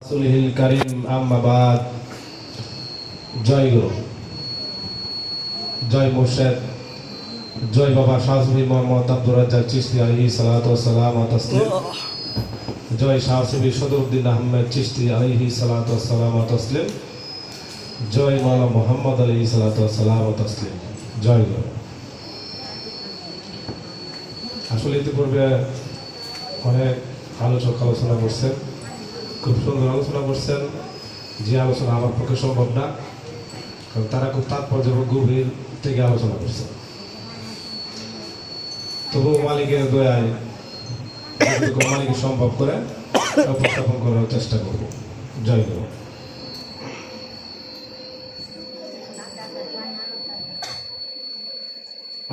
রাসূলিল কারীম আম্মা বাদ। জয় গুরু, জয় মুর্শিদ, জয় বাবা শাহসুফি মোহাম্মদ আব্দুর রাজ্জাক চিশতি আলাইহি সালাতু ওয়াস সালাম ওয়া তাসলিম। জয় শাহসুফি সদরুদ্দিন আহমেদ চিশতি আলাইহি সালাতু ওয়াস সালাম ওয়া তাসলিম। জয় মাওলানা মুহাম্মদ আলাইহি সালাতু ওয়াস সালাম ওয়া তাসলিম। জয় গুরু। আসলে ইতিপূর্বে অনেক আলোচনা করছেন, খুব সুন্দর আলোচনা করছেন, যে আলোচনা আমার পক্ষে সম্ভব না, কারণ তারা খুব তাৎপর্য গভীর থেকে আলোচনা করছেন। তবুও মালিকের দয়ায় মালিক সম্ভব করে উপস্থাপন করার চেষ্টা করব। জয় গুরু।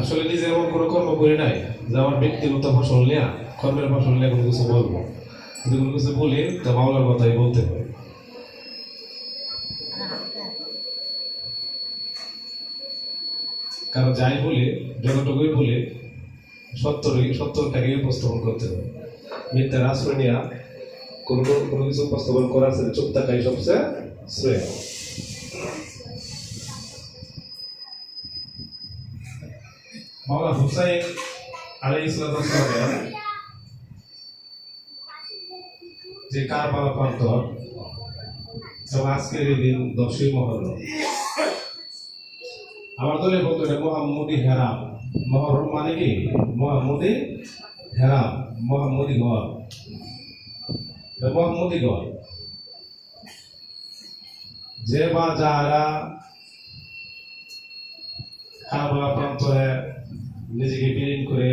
আসলে নিজে এমন কোনো কর্ম করি নাই যে আমার ব্যক্তিগত ফসল নিয়ে, কর্মের ফসল নিয়ে কোনো কিছু বলবো। যদি কোনো কিছু বলি তো মাওলার কথাই বলতে হবে। কারণ যাই বলি, যতটুকুই বলি, সত্যটাকে উপস্থাপন করতে হবে। মিথ্যার আশ্রয় নিয়ে কোনো কিছু উপস্থাপন করার সাথে চুপ থাকাই সবচেয়ে শ্রেয়। মাওলানা হুসাইন আলাইহিস সালাম যে কারবালা প্রান্তর এবং আজকের এই দিন 10ই মুহররম, আমার দলে বলতে এটা মোহাম্মদী হেরাম। মুহররম মানে কি? মোহাম্মদী হেরাম, মোহাম্মদী ঘর, মোহাম্মদী ঘর। যে বা যারা কারবালা প্রান্তরে নিজেকে বিলীন করে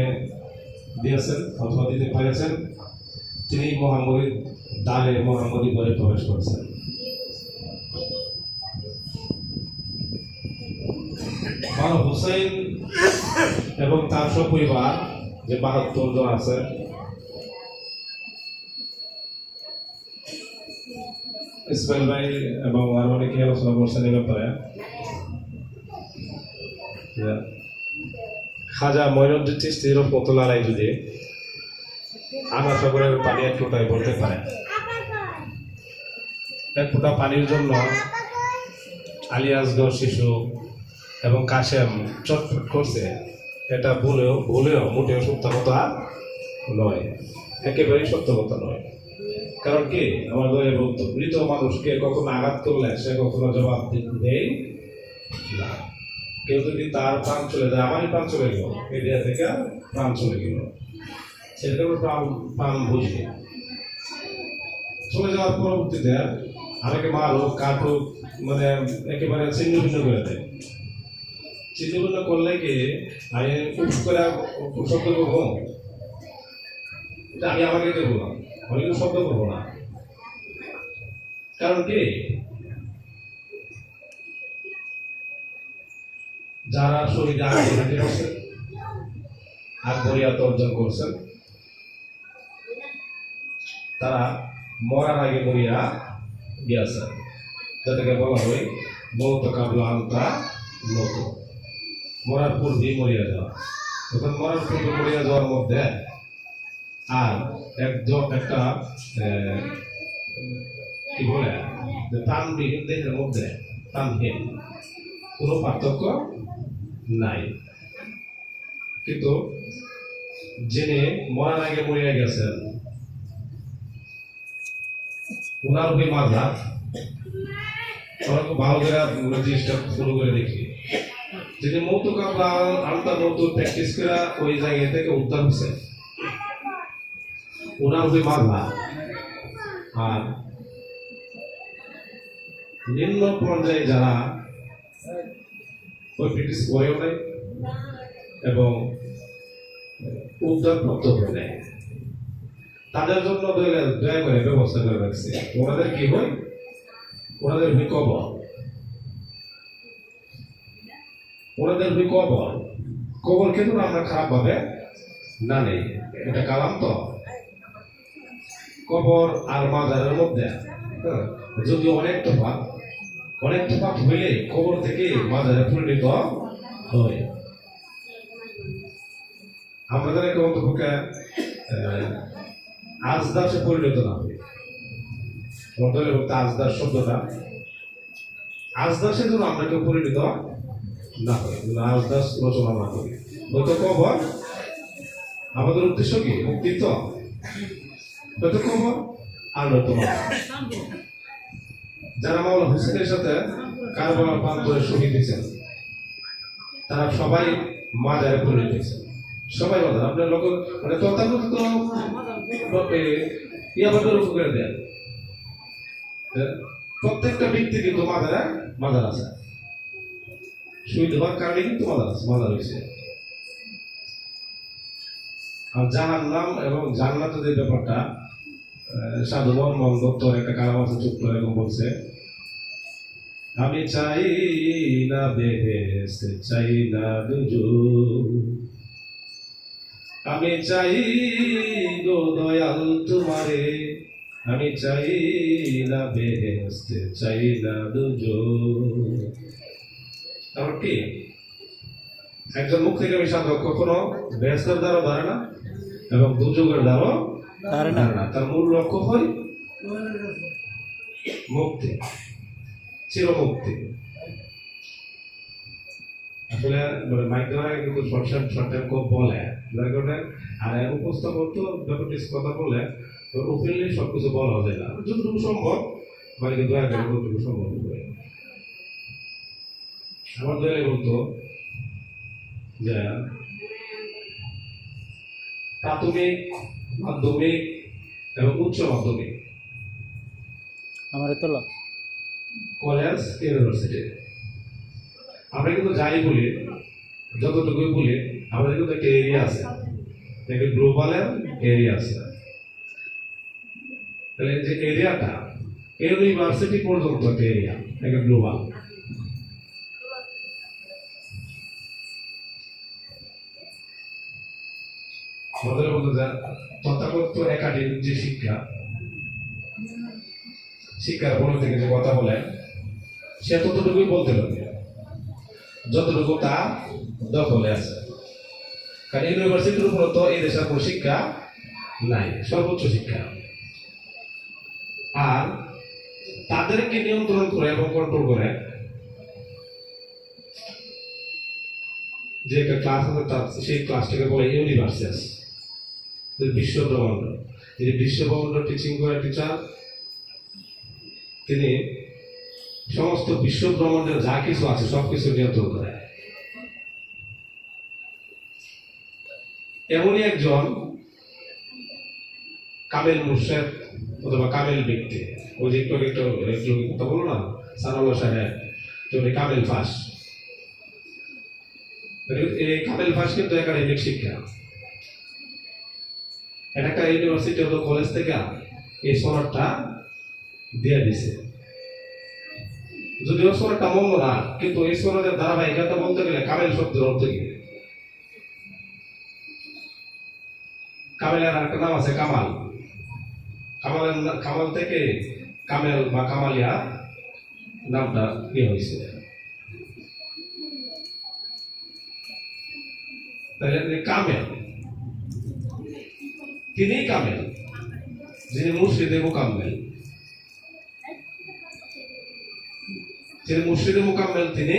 দিয়েছেন অথবা দিতে পেরেছেন, তিনি মোহাম্মদী দ্বারে, মোহাম্মদী ঘরে প্রবেশ করেছেন। মাওলানা হুসাইন এবং তার সপরিবার যে 72 জন আছে, ইসমাইল ভাই এবং আরো অনেকে আলোচনা করছেন এই ব্যাপারে। খাজা মঈনুদ্দিন চিশতি রহমাতুল্লাহ আলাইহি যদি আমার সাগরের পানি এক ফোঁটায় বলতে পারে, এক ফোঁটা পানির জন্য আলী আসগর শিশু এবং কাশেম চটফট করছে, এটা বলেও মোটেও সত্য কথা নয়, একেবারেই সত্য কথা নয়। কারণ কি, আমার দলে বলতো মৃত মানুষকে কখনো আঘাত করলে সে কখনো জবাব দেয় না। কেউ যদি তার প্রাণ চলে যায়, আমারই প্রাণ চলে গেল, এরিয়া থেকে প্রাণ চলে গেল, সেটা প্রাণ বুঝবে। চলে যাওয়ার পরবর্তীতে আমাকে মারো কাটো, মানে একেবারে ছিন্ন ভিন্ন করে দেয়। ছিন্ন ভিন্ন করলে কি আমি করে শব্দ করবো? আমি আমাকে দেবো না, আমি কিন্তু শব্দ করবো না। কারণ কি, যারা শরীরে আগে করছেন, আকবরিয়াত অর্জন করছেন, তারা মরার আগে মরিয়া গিয়েছেন, যাদেরকে বলা হয় মৌত কাবলা আলতা মত, মরার পূর্বেই মরিয়া যাওয়া। তখন মরার পূর্বে মরিয়া যাওয়ার মধ্যে আর একটা কি বলে প্রাণবিহীন দেহের মধ্যে প্রাণহীন কোনো পার্থক্য নাই। কিন্তু যিনি মরার আগে মরিয়া গেছেন, ওনার ওই মাঝাব আমরা খুব ভালো করে জিনিসটা শুরু করে দেখি। যিনি মৌত কাবলা আলতা মৌত প্র্যাকটিস করে ওই জায়গা থেকে উদ্ধার হয়েছে, ওনার ওই মাঝাব। আর নিম্ন পর্যায়ে যারা ওই প্র্যাকটিস করেও নাই এবং উদ্ধার প্রাপ্ত হয়ে নেয়, তাদের জন্য দয়া করে ব্যবস্থা করে রাখছে। ওনাদের কি হয়, ওনাদের হয় কবর, ওনাদের হয় কবর। কবর কিন্তু আমরা খারাপ ভাবে না নেই, এটা কালাম তো। কবর আর মাজারের মধ্যে যদি অনেক তফাৎ হইলে কবর থেকে মাজারে পরিণত হয়। আমাদের অন্তপক্ষে আজ দাসে পরিণত না হবে। মধ্যে বলতে আজদার শব্দটা আজদাসের জন্য আমরা কেউ পরিণত না করি, আজদাস রচনা না করি। হয়তো কবর আমাদের উদ্দেশ্য কি? মুক্তি। তো হয়তো কবর আর নয়তো যারা মাওলানা হোসেনের সাথে কারবালার প্রান্তরে শহীদ হয়েছেন তারা সবাই মাজারে পরিণত হয়েছেন, সবাই মাজার। আপনার লোক মানে তথাকথিত করে দেন, প্রত্যেকটা ব্যক্তি কিন্তু মাজার আছে, শহীদ হওয়ার কারণে কিন্তু মাজার হয়েছে। আর জাহান্নাম এবং জান্নাতের যে ব্যাপারটা সাধু বর্মন দত্তর একটা কালাম আছে চুপ করে এরকম বলছে, আমি চাই না বেহেশত, চাই না দুজুর, আমি চাই গো দয়াল তোমারে, আমি চাই না বেহেশত, চাই না দুজুর। তারপর কি একজন মুক্তিকামী সাধক কখনো বেহেশতের দ্বারা ধরে না এবং দুর্যোগের দ্বারা ধরে না, তার মূল লক্ষ্য হয় মুক্তি, চিরমুক্তি। আসলে মাইক দেওয়া কিন্তু শর্ট টাইম খুব বলে, আর উপস্থাপন তো ব্যাপারটি কথা বলে ওপেনলি সবকিছু বলা যায় না, যতটুকু সম্ভব মানে কিন্তু যতটুকু সম্ভব করে। আমার দয়া বলতো যে প্রাথমিক, মাধ্যমিক এবং উচ্চ মাধ্যমিক, আমার কলেজ, ইউনিভার্সিটি আমরা কিন্তু যাই বলি, যতটুকু বলি আমাদের কিন্তু একটা এরিয়া আছে, একটা গ্লোবালের এরিয়া আছে। তাহলে যে এরিয়াটা ইউনিভার্সিটি পর্যন্ত একটা এরিয়া, একটা গ্লোবাল। আমাদের বলতে যা তথাকথিত একাডেমিক যে শিক্ষার বলে থেকে যে কথা বলে সে ততটুকুই বলতে পারবে যতটুকু তার দখলে আছে। কারণ ইউনিভার্সিটির উপর তো এই দেশের কোনো শিক্ষা নাই, সর্বোচ্চ শিক্ষা। আর তাদেরকে নিয়ন্ত্রণ করে এবং কন্ট্রোল করে যে একটা ক্লাস আছে, সেই ক্লাসটাকে বলে ইউনিভার্সিটি, বিশ্ব ব্রহ্মাণ্ড। যিনি বিশ্ব ব্রহ্মাণ্ড টিচিং করে টিচার, তিনি সমস্ত বিশ্ব ব্রহ্মাণ্ডের যা কিছু আছে সবকিছু নিয়ন্ত্রণ করে। এমনই একজন কামেল মুর্শেদ অথবা কামেল ব্যক্তি, ওই যে একটু কথা বলো না সানাউল্লাহ সাহেব, উনি কামেল ফাঁস। এই কামেল ফাঁস কিন্তু একাডেমিক শিক্ষা। এটা একটা ইউনিভার্সিটি হলো কলেজ থেকে এই সনদটা দিয়ে দিছে, যদিও সনদটা মন্দ না, কিন্তু এই সনদের ধারাবাহিকতা বলতে গেলে কামেল শব্দের অর্থ কি? কামেলের আরেকটা নাম আছে কামাল। কামাল থেকে কামেল বা কামালিয়া নামটা কি হয়েছে। তাহলে কামেল, তিনি কামেল, যিনি মুর্শিদে মুকাম্মেল, যিনি মুর্শিদে মুকাম্মেল তিনি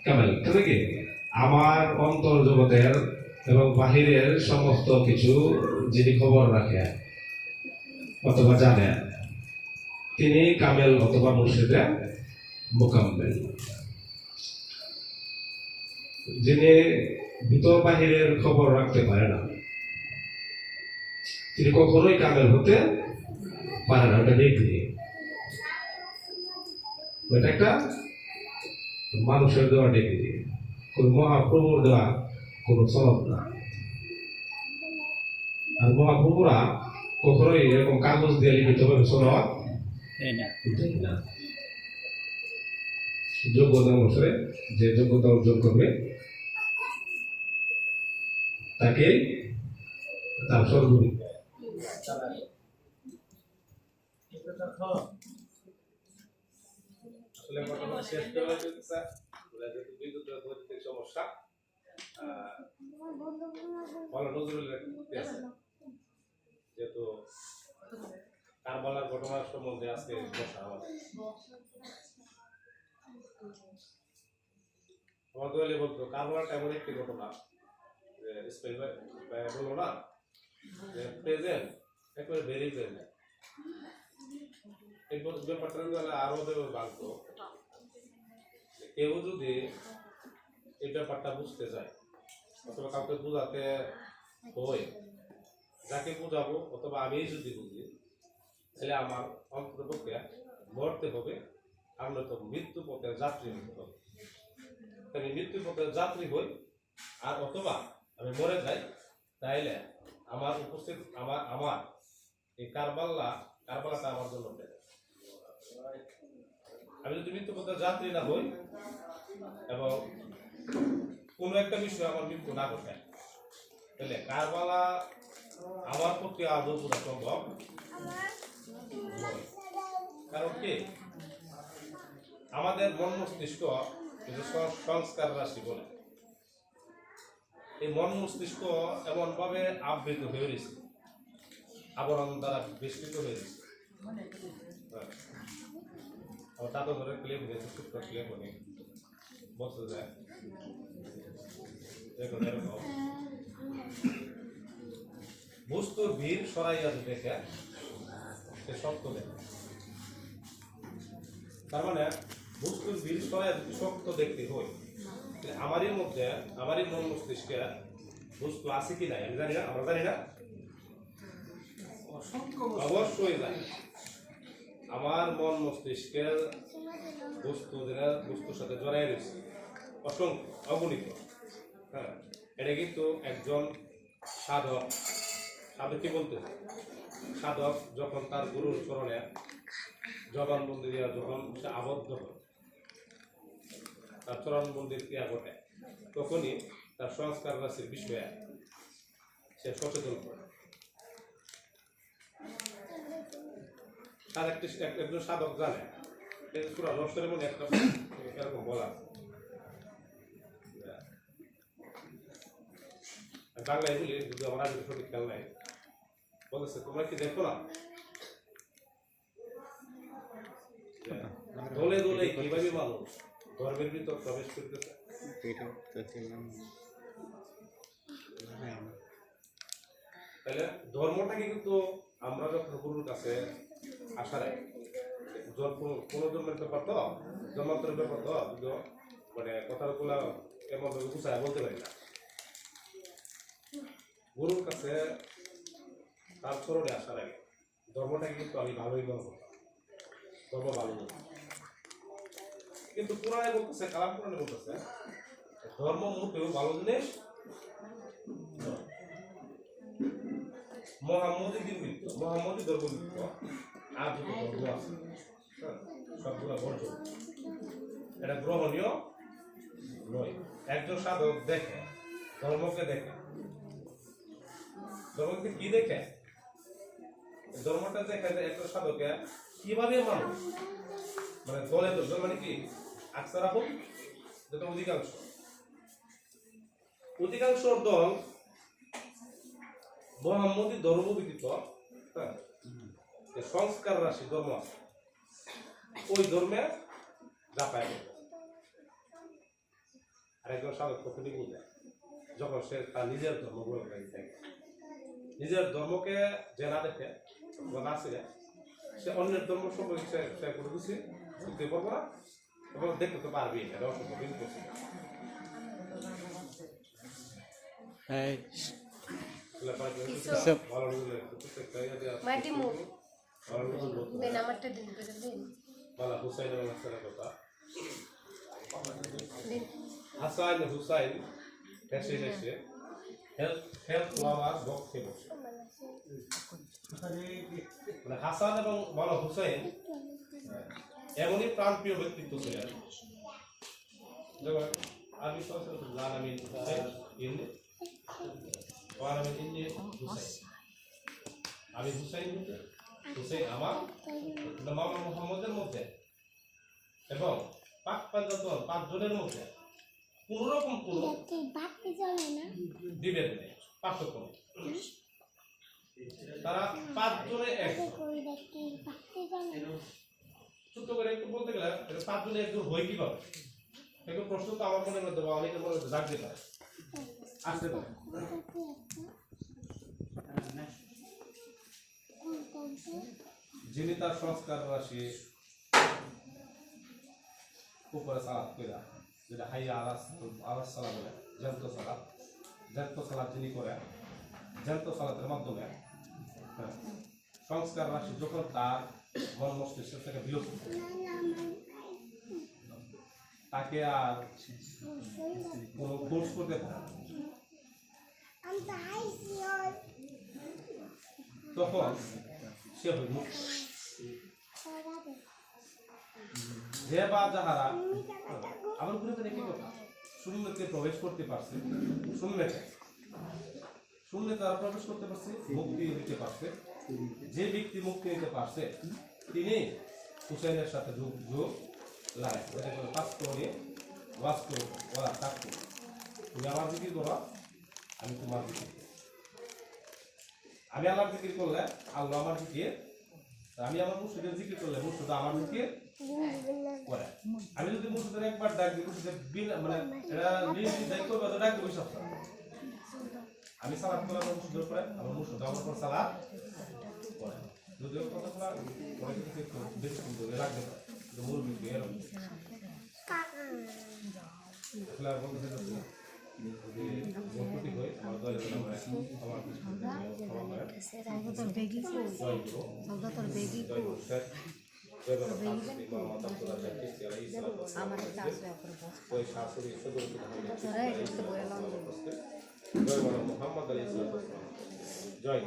কামেল। তবে কি আমার অন্তর জগতের এবং বাহিরের সমস্ত কিছু যিনি খবর রাখে অথবা জানে তিনি কামেল অথবা মুর্শিদে মুকাম্মেল। যিনি ভিতর বাহিরের খবর রাখতে পারে না তিনি কখনোই কামেল হতে পারে না। ওটা ডিগ্রি, ওটা একটা মানুষের দেওয়া ডিগ্রি, কোন মহাপ্রভুর দেওয়া কোন সনদ না। আর মহাপ্রভুরা কখনোই এরকম কাগজ দিয়ে লিখিত ভাবে সনদ না। যোগ্যতা অনুসারে যে যোগ্যতা অর্জন করবে তাকে তার সর্বদিক সমস্যা ভালো নজরুল যেহেতু কারবালার ঘটনার সম্বন্ধে আজকে বসা আমাদের আমার দোয়ালে বলতো কারবালাটা এমন একটি ঘটনা যে স্পেল বললো না যে প্রেজেন্ট একবারে ভেরি প্রেজেন্ট এই ব্যাপারটা আরো ভাঙতো কেউ যদি এই ব্যাপারটা বুঝতে চায় অথবা কাউকে বোঝাতে হয় যাকে বোঝাবো অথবা আমি যদি বুঝি তাহলে আমার অন্ততপক্ষে মরতে হবে আর নয়তো মৃত্যু পথের যাত্রী হতে হবে। তাহলে মৃত্যু পথের যাত্রী হই আর অথবা আমি মরে যাই তাইলে আমার উপস্থিত আমার এই কারবালাটা আমার জন্য দেয়। আমি যদি মৃত্যু পথের যাত্রী না হই এবং কোনো একটা বিষয় আমার মৃত্যু না ঘটে তাহলে কারবালা আমার পক্ষে আদৌ বোঝা সম্ভব নয়। কারণ কি আমাদের মন মস্তিষ্ক সংস্কার রাশি বলে এই মন মস্তিষ্ক এমন ভাবে আবৃত হয়ে রয়েছে আবরণ দ্বারা বেষ্টিত হয়ে রয়েছে। আমার দাদা ধরে ক্লেম দিয়েছে ছোট্ট ক্লেম অনেক বছর যায় এরকম বস্তুর ভিড় সরাইয়া দেখে সে শক্ত দেখে। তার মানে বস্তুর ভিড় সরাইয়া শক্ত দেখতে হয় আমারই মধ্যে আমারই মন মস্তিষ্কে বস্তু আছে কি নাই আমি জানি না আমরা জানি না অবশ্যই জানি আমার মন মস্তিষ্কের বস্তুর সাথে জড়াই রয়েছে অসংখ্য অগণিত। হ্যাঁ এটা কিন্তু একজন সাধক কি বলতে সাধক যখন তার গুরুর চরণে জবানবন্দি দেওয়া যখন সে আবদ্ধ হয় তার চরণবন্দির ক্রিয়া ঘটে তখনই তার সংস্কার রাশির বিষয়ে সে সচেতন করে। তার একজন সাধক জানে পুরো নষ্টের মনে একটা এরকম বলা বাংলায় বলি যদি আমার আগে সঠিক খেয়াল নাই বলেছে তোমরা কি দেখো না দলে দলে কিভাবে মানুষ ধর্মের ভিতর প্রবেশ করতেছে। তাহলে ধর্মটাকে কিন্তু আমরা যখন গুরুর কাছে আসা রাখি কোন ধর্মের ব্যাপার তো জন্মান্তরের ব্যাপার তো মানে কথাগুলো এমন ভাবে গুছায় বলতে পারি না। গুরুর কাছে তার চরণে আসার আগে ধর্মটাকে কিন্তু আমি ভালোই মনে করতাম ধর্ম ভালো কিন্তু পুরাণে বলতেছে কালাম পুরাণে বলতেছে ধর্ম মোটেও ভালো জিনিস মোহাম্মদী ধর্মবৃত্ত আর দুটো ধর্ম আছে সবগুলো বর্জন এটা গ্রহণীয় নয়। একজন সাধক দেখে ধর্মকে দেখে ধর্মকে কি দেখে ধর্মটা দেখে একজন সাধকে কিভাবে মানুষ মানে দলে দল মানে কি আকসারা হোক যেটা অধিকাংশ দল মোহাম্মদী ধর্ম ব্যতীত সংস্কার রাশি ধর্ম আছে ওই ধর্মে যাতায়াত আর একজন সাধক কখনই বুঝে যখন সে তার নিজের ধর্ম গ্রহণ থাকে নিজের ধর্মকে যে না দেখে বা না ছিল সে অন্যের ধর্ম সম্পর্কে সে কোনো কিছু বুঝতে পারবো না এবং দেখতে তো পারবি এটা অসম্ভব ইম্পসিবল। হাসান হুসাইন হেসে হেসে মানে হাসান এবং মাওলানা হুসাইন এমনই প্রাণপ্রিয় ব্যক্তিত্ব ছিলেন যেমন আমি আমি হুসাইন হুসাইন আমার মাওলানা মুহাম্মদের মধ্যে এবং পাক পাঞ্জাতন 5 জনের মধ্যে কোন রকম কোন বিভেদ নেই পার্থক্য নেই। তারা 5 জনে 100 ছোট্ট করে একটু বলতে গেলে 5 জনে 1 জন হয় কিভাবে? একটু প্রশ্ন তো আমার মনে মধ্যে বা অনেকের মনে মধ্যে জাগতে পারে, আসতে পারে। যিনি তার সংস্কার রাশি উপরে সালাত কইরা, যেটা হাইয়া আলাস সালাত বলে, জ্যান্ত সালাত যিনি করে, জ্যান্ত সালাতের মাধ্যমে সংস্কার রাশি যখন তার মন মস্তিষ্ক থেকে বিলুপ্ত তাকে আর কোনো ফোর্স করতে পারে না। তখন সে হয় মুক্ত। যে বা যাহারা আমার ঘুরে ফিরে কি কথা শূন্যতে প্রবেশ করতে পারছে, শূন্যে তারা প্রবেশ করতে পারছে, মুক্তি নিতে পারছে। যে ব্যক্তি মুক্তি নিতে পারছে তিনি হুসেনের সাথে যোগ লাগায়, এটা করে পাস করে ওয়াজ করো, ওরা কাজ করো। তুমি আমার জিকির করো, আমি তোমার জিকির করো। আমি আল্লাহর জিকির করলে আল্লাহ আমার জিকির, আমি আমার মুর্শিদের জিকির করলে মুর্শিদ আমার জিকির করে। আমি যদি মুর্শিদের একবার ডাক দিই, মুর্শিদের মানে এটা নির্দিষ্ট দায়িত্ব করবে, ডাক দিই সব। আমি সালাত করলাম মুর্শিদের উপরে, আমার মুর্শিদ আমার উপর সালাত করে। যদিও কথাগুলো অনেক কিছু একটু বেশি সুন্দর লাগতে পারে, কিন্তু মূল বিষয় এরকম। আসলে আর বলতে চাচ্ছি না, যদি প্রতি হয়ে আমার দলের আমার মোহাম্মদ আলী জয়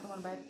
তোমার বাইক